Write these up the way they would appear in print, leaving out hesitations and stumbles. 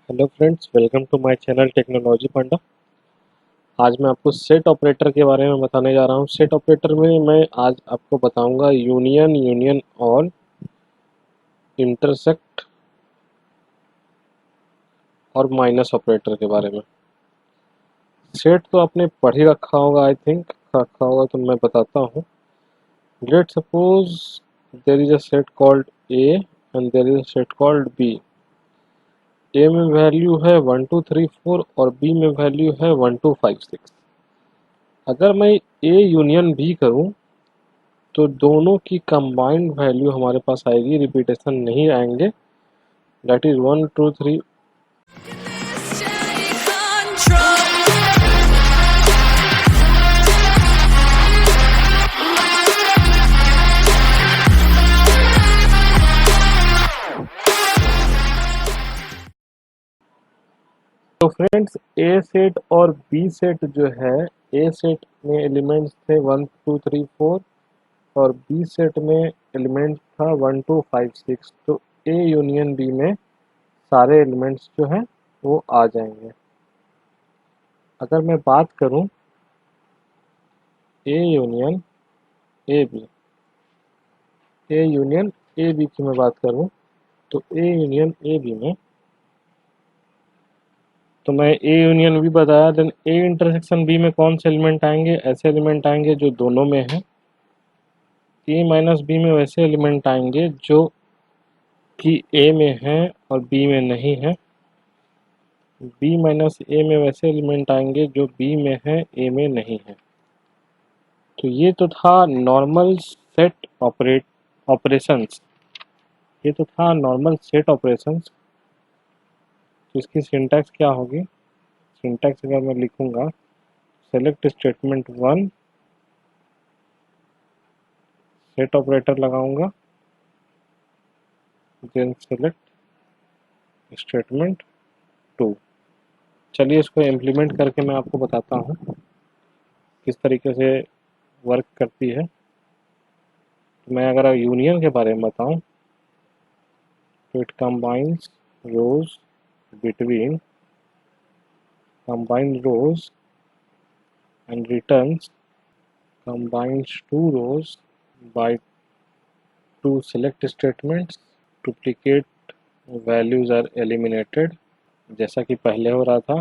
Hello friends, welcome to my channel Technology Panda. आज मैं आपको सेट ऑपरेटर के बारे में बताने जा रहा हूँ। सेट ऑपरेटर में मैं आज आपको बताऊंगा यूनियन, यूनियन और इंटरसेक्ट और माइनस ऑपरेटर के बारे में। सेट तो आपने पढ़ ही रखा होगा, आई थिंक रखा होगा, तो मैं बताता हूँ। Let suppose there is a set called A and there is a set called B. A में वैल्यू है 1 2 3 4 और बी में वैल्यू है 1 2 5 6। अगर मैं ए यूनियन बी करूं तो दोनों की कंबाइंड वैल्यू हमारे पास आएगी, रिपीटेशन नहीं आएंगे। That is 1 2 3। तो फ्रेंड्स, ए सेट और बी सेट जो है, ए सेट में एलिमेंट्स थे 1 2 3 4 और बी सेट में एलिमेंट्स था 1 2 5 6। तो ए यूनियन बी में सारे एलिमेंट्स जो हैं वो आ जाएंगे। अगर मैं बात करूं A union A B, A union A B की मैं बात करूं तो ए यूनियन ए बी में, तो मैं ए यूनियन बी बताया, देन ए इंटरसेक्शन बी में कौन से एलिमेंट आएंगे? ऐसे एलिमेंट आएंगे जो दोनों में हैं। ए माइनस बी में वैसे एलिमेंट आएंगे जो कि ए में हैं और बी में नहीं है। बी माइनस ए में वैसे एलिमेंट आएंगे जो बी में है, ए में नहीं है। तो ये तो था नॉर्मल सेट ऑपरेशंस। ये तो था नॉर्मल सेट ऑपरेशंस। तो इसकी सिंटैक्स क्या होगी? सिंटैक्स अगर मैं लिखूंगा, सेलेक्ट स्टेटमेंट 1, सेट ऑपरेटर लगाऊंगा, देन सेलेक्ट स्टेटमेंट 2। चलिए इसको इम्प्लीमेंट करके मैं आपको बताता हूँ किस तरीके से वर्क करती है। तो मैं अगर यूनियन के बारे में बताऊँ तो it combines rows between combined rows and returns combines two rows by two select statements. Duplicate values are eliminated, जैसा कि पहले हो रहा था।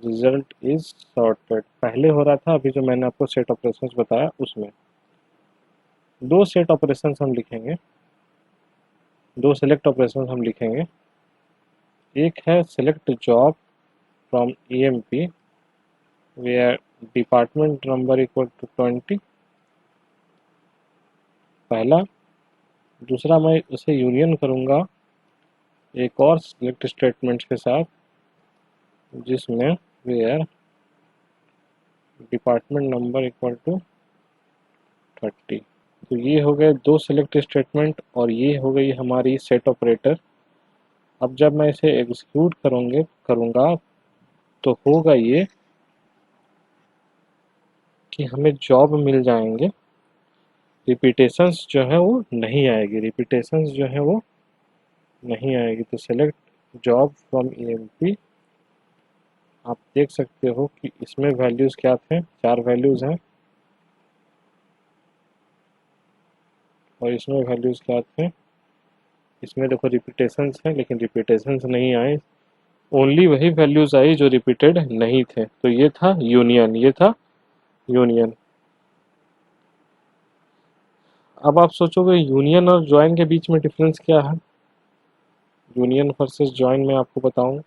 रिजल्ट इज सॉर्टेड पहले हो रहा था, अभी जो मैंने आपको सेट ऑपरेशंस बताया उसमें दो सेट ऑपरेशंस हम लिखेंगे, दो सेलेक्ट ऑपरेशंस हम लिखेंगे। एक है select job from EMP where department number equal to 20, पहला। दूसरा, मैं उसे यूनियन करूंगा एक और सिलेक्ट स्टेटमेंट्स के साथ जिसमें where department number equal to 30। तो ये हो गए दो सिलेक्ट स्टेटमेंट और ये हो गई हमारी सेट ऑपरेटर। अब जब मैं इसे एग्जीक्यूट करूंगा तो होगा ये कि हमें जॉब मिल जाएंगे, रिपीटेशंस जो है वो नहीं आएगी, रिपीटेशंस जो है वो नहीं आएगी। तो सेलेक्ट जॉब फ्रॉम EMP, आप देख सकते हो कि इसमें वैल्यूज़ क्या थे, 4 वैल्यूज़ हैं और इसमें वैल्यूज़ क्या थे, इसमें देखो रिपीटेशंस हैं लेकिन रिपीटेशंस नहीं आए, ओनली वही वैल्यूज़ आई जो रिपीटेड नहीं थे। तो ये था यूनियन, ये था यूनियन। अब आप सोचोगे यूनियन और ज्वाइन के बीच में डिफरेंस क्या है? यूनियन वर्सेस ज्वाइन में आपको बताऊं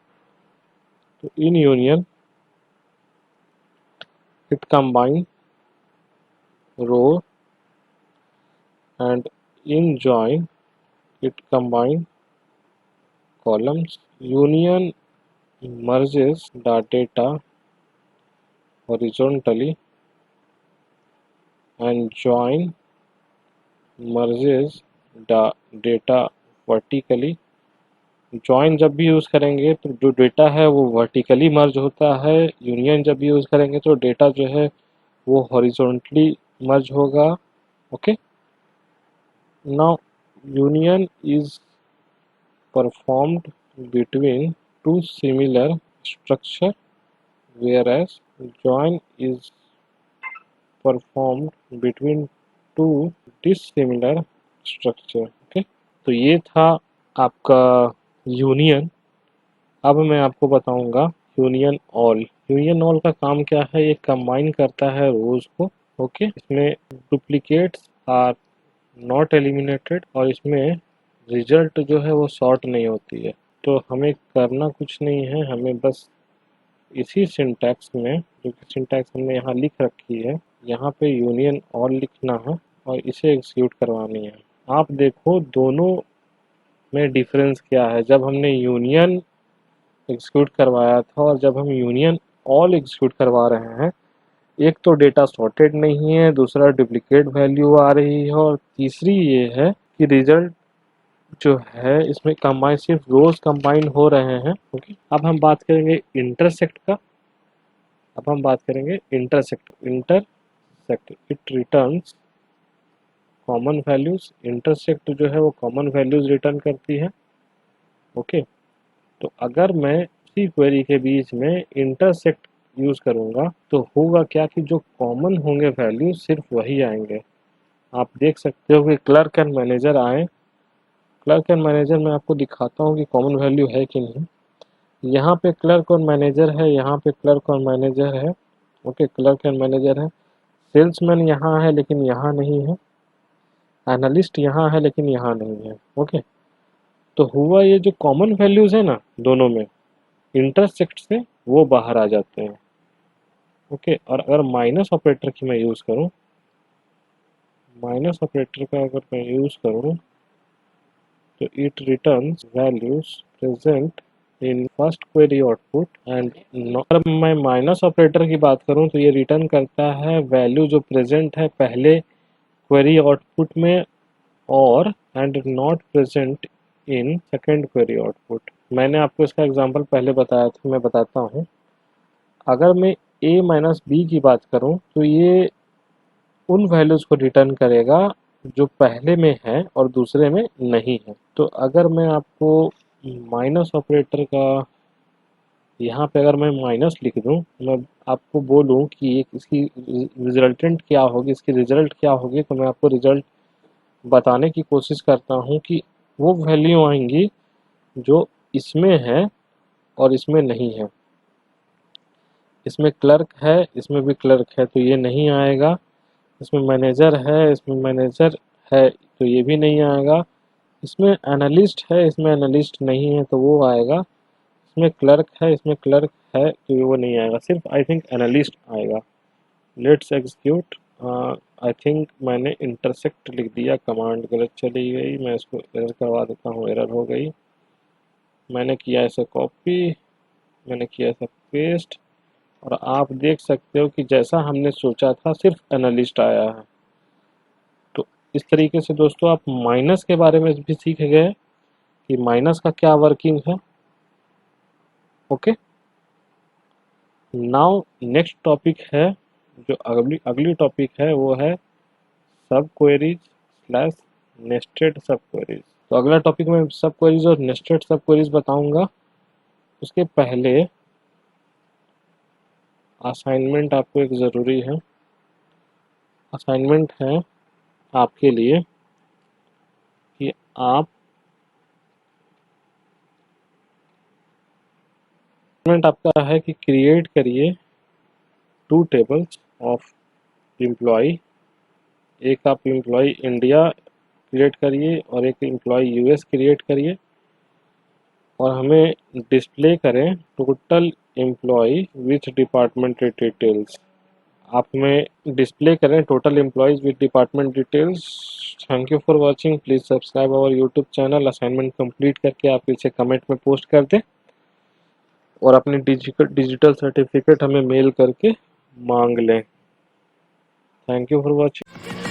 तो in union it combine row and in join it combine columns. Union merges the data horizontally and join merges the data vertically. Join जब भी यूज़ करेंगे तो जो डेटा है वो वर्टिकली मर्ज होता है, यूनियन जब भी यूज़ करेंगे तो डेटा जो है वो हॉरिजॉन्टली मर्ज होगा। Okay, now union is performed between two similar structure, whereas join is performed between two dissimilar structure. Okay, तो ये था आपका यूनियन। अब मैं आपको बताऊंगा यूनियन ऑल। यूनियन ऑल का काम क्या है, ये कंबाइन करता है रोज को। ओके, इसमें डुप्लीकेट्स आर नॉट एलिमिनेटेड और इसमें रिजल्ट जो है वो सॉर्ट नहीं होती है। तो हमें करना कुछ नहीं है, हमें बस इसी सिंटैक्स में, जो कि सिंटैक्स हमने यहाँ लिख रखी है, यहाँ पे यूनियन ऑल लिखना है और इसे एग्जीक्यूट करवानी है। आप देखो दोनों में डिफरेंस क्या है। जब हमने यूनियन एग्जीक्यूट करवाया था और जब हम यूनियन ऑल एग्जीक्यूट करवा रहे हैं, एक तो डेटा सॉर्टेड नहीं है, दूसरा डुप्लीकेट वैल्यू आ रही है और तीसरी ये है कि रिजल्ट जो है इसमें कंबाइन, सिर्फ रोज कंबाइन हो रहे हैं। ओके, अब हम बात करेंगे इंटरसेक्ट का। अब हम बात करेंगे intersect. Intersect it returns common values. Intersect जो है वो कॉमन वैल्यूज रिटर्न करती है। ओके, तो अगर मैं उसी क्वेरी के बीच में इंटरसेक्ट यूज करूंगा तो होगा क्या कि जो कॉमन होंगे वैल्यू सिर्फ वही आएंगे। आप देख सकते हो कि क्लर्क एंड मैनेजर आए। क्लर्क एंड मैनेजर मैं आपको दिखाता हूँ कि कॉमन वैल्यू है कि नहीं। यहाँ पे क्लर्क और मैनेजर है, यहाँ पे क्लर्क और मैनेजर है। ओके, क्लर्क एंड मैनेजर है। सेल्समैन यहाँ है लेकिन यहाँ नहीं है। एनालिस्ट यहाँ है लेकिन यहाँ नहीं है। ओके, तो हुआ ये जो कॉमन वैल्यूज है ना दोनों में, इंटरसेक्ट से वो बाहर आ जाते हैं। ओके, और अगर माइनस ऑपरेटर की मैं यूज़ करूँ, माइनस ऑपरेटर का अगर मैं यूज़ करूँ तो it returns values present in first query output and. अगर मैं माइनस ऑपरेटर की बात करूँ तो ये रिटर्न करता है वैल्यू जो प्रेजेंट है पहले क्वेरी आउटपुट में और and not present in second query output. मैंने आपको इसका एग्जांपल पहले बताया था, मैं बताता हूँ। अगर मैं a माइनस बी की बात करूँ तो ये उन वैल्यूज़ को रिटर्न करेगा जो पहले में है और दूसरे में नहीं है। तो अगर मैं आपको माइनस ऑपरेटर का यहाँ पे अगर मैं माइनस लिख दूँ, मैं आपको बोलूँ कि एक इसकी रिजल्टेंट क्या होगी, इसकी रिजल्ट क्या होगी, तो मैं आपको रिजल्ट बताने की कोशिश करता हूँ कि वो वैल्यू आएंगी जो इसमें है और इसमें नहीं है। इसमें क्लर्क है, इसमें भी क्लर्क है तो ये नहीं आएगा। इसमें मैनेजर है, इसमें मैनेजर है तो ये भी नहीं आएगा। इसमें एनालिस्ट है, इसमें एनालिस्ट नहीं है तो वो आएगा। इसमें क्लर्क है, इसमें क्लर्क है तो वो नहीं आएगा, सिर्फ आई थिंक एनालिस्ट आएगा। Let's execute. आई थिंक मैंने इंटरसेक्ट लिख दिया, कमांड गलत चली गई, मैं इसको एरर करवा देता हूँ, एरर हो गई। मैंने किया ऐसा कॉपी, मैंने किया ऐसा पेस्ट और आप देख सकते हो कि जैसा हमने सोचा था सिर्फ एनालिस्ट आया है। तो इस तरीके से दोस्तों आप माइनस के बारे में भी सीख गए कि माइनस का क्या वर्किंग है। ओके, नाउ नेक्स्ट टॉपिक है, जो अगली टॉपिक है वो है सब क्वेरीज स्लैश नेस्टेड सब क्वेरीज। तो अगला टॉपिक में सब क्वेरीज और नेस्टेड सब क्वेरीज बताऊंगा। उसके पहले असाइनमेंट आपको एक ज़रूरी है। असाइनमेंट है आपके लिए कि आप असाइनमेंट आपका है कि क्रिएट करिए 2 टेबल्स ऑफ एम्प्लॉय। एक आप एम्प्लॉय इंडिया क्रिएट करिए और एक एम्प्लॉय यूएस क्रिएट करिए और हमें डिस्प्ले करें total employee with department details. आप में डिस्प्ले करें total employees with department details. Thank you for watching, please subscribe our YouTube channel. Assignment complete करके आप इसे कमेंट में पोस्ट कर दें और अपने डिजिटल सर्टिफिकेट हमें मेल करके मांग लें। Thank you for watching.